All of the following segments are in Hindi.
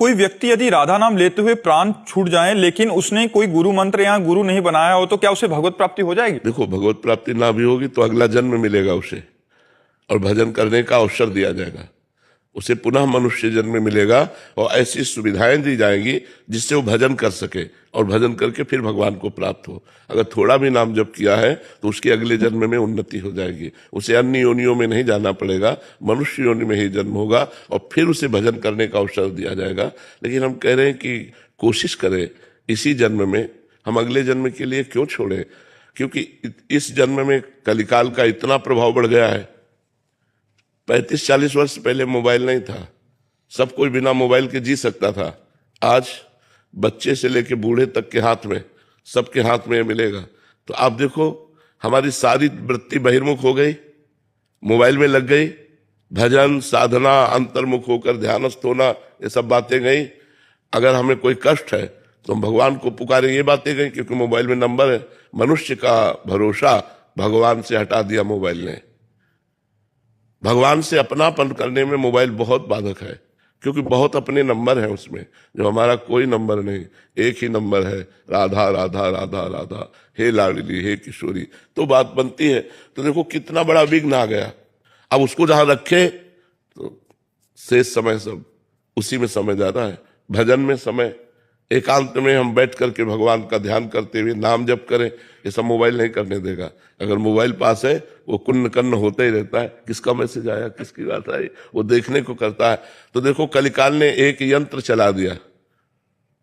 कोई व्यक्ति यदि राधा नाम लेते हुए प्राण छूट जाए लेकिन उसने कोई गुरु मंत्र या गुरु नहीं बनाया हो तो क्या उसे भगवत प्राप्ति हो जाएगी? देखो, भगवत प्राप्ति ना भी होगी तो अगला जन्म मिलेगा उसे, और भजन करने का अवसर दिया जाएगा उसे, पुनः मनुष्य जन्म मिलेगा और ऐसी सुविधाएं दी जाएंगी जिससे वो भजन कर सके और भजन करके फिर भगवान को प्राप्त हो। अगर थोड़ा भी नाम जप किया है तो उसके अगले जन्म में उन्नति हो जाएगी, उसे अन्य योनियों में नहीं जाना पड़ेगा, मनुष्य योनि में ही जन्म होगा और फिर उसे भजन करने का अवसर दिया जाएगा। लेकिन हम कह रहे हैं कि कोशिश करें इसी जन्म में, हम अगले जन्म के लिए क्यों छोड़ें, क्योंकि इस जन्म में कलिकाल का इतना प्रभाव बढ़ गया है। 35-40 वर्ष पहले मोबाइल नहीं था, सब कोई बिना मोबाइल के जी सकता था। आज बच्चे से लेके बूढ़े तक के हाथ में, सबके हाथ में मिलेगा। तो आप देखो, हमारी सारी वृत्ति बहिर्मुख हो गई, मोबाइल में लग गई। भजन साधना, अंतर्मुख होकर ध्यानस्थ होना, ये सब बातें गई। अगर हमें कोई कष्ट है तो हम भगवान को पुकारें, ये बातें गई, क्योंकि मोबाइल में नंबर है। मनुष्य का भरोसा भगवान से हटा दिया मोबाइल ने। भगवान से अपनापन करने में मोबाइल बहुत बाधक है, क्योंकि बहुत अपने नंबर हैं उसमें, जो हमारा कोई नंबर नहीं, एक ही नंबर है, राधा राधा राधा राधा, हे लाडली हे किशोरी। तो बात बनती है। तो देखो कितना बड़ा विघ्न आ गया। अब उसको जहां रखे तो शेष समय सब उसी में समय जाता है। भजन में समय, एकांत में हम बैठ करके भगवान का ध्यान करते हुए नाम जप करें, ये सब मोबाइल नहीं करने देगा। अगर मोबाइल पास है वो कुन्न कन्न होता ही रहता है, किसका मैसेज आया, किसकी बात आई, वो देखने को करता है। तो देखो कलिकाल ने एक यंत्र चला दिया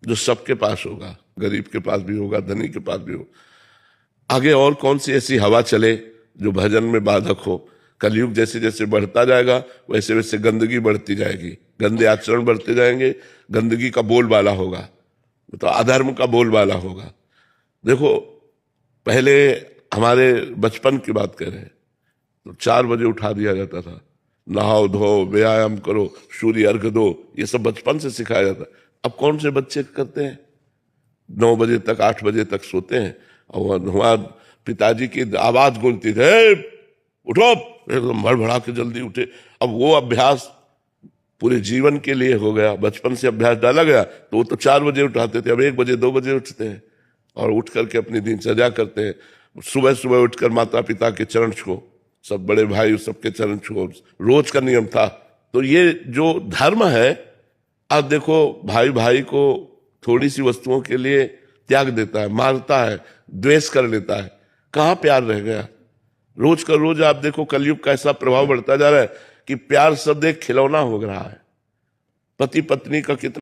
जो सबके पास होगा, गरीब के पास भी होगा, धनी के पास भी होगा। आगे और कौन सी ऐसी हवा चले जो भजन में बाधक हो। कलयुग जैसे जैसे बढ़ता जाएगा वैसे वैसे गंदगी बढ़ती जाएगी, गंदे आचरण बढ़ते जाएंगे, गंदगी का बोलबाला होगा, तो अधर्म का बोलबाला होगा। देखो पहले हमारे बचपन की बात करें तो 4 बजे उठा दिया जाता था, नहाओ धो, व्यायाम करो, सूर्य अर्घ दो, ये सब बचपन से सिखाया जाता। अब कौन से बच्चे करते हैं? 9 बजे तक 8 बजे तक सोते हैं और वहां पिताजी की आवाज गूंजती थे, उठो, एकदम भड़बड़ा के जल्दी उठे। अब वो अभ्यास पूरे जीवन के लिए हो गया, बचपन से अभ्यास डाला गया। तो वो तो 4 बजे उठाते थे, अब 1 बजे 2 बजे उठते हैं और उठ करके अपनी दिनचर्या करते हैं। सुबह सुबह उठकर माता पिता के चरण छुओ, सब बड़े भाई सबके चरण छुओ, रोज का नियम था। तो ये जो धर्म है, आज देखो भाई भाई को थोड़ी सी वस्तुओं के लिए त्याग देता है, मारता है, द्वेष कर लेता है, कहाँ प्यार रह गया। रोज का रोज आप देखो कलयुग का ऐसा प्रभाव बढ़ता जा रहा है कि प्यार शब्द एक खिलौना हो रहा है। पति पत्नी का कितना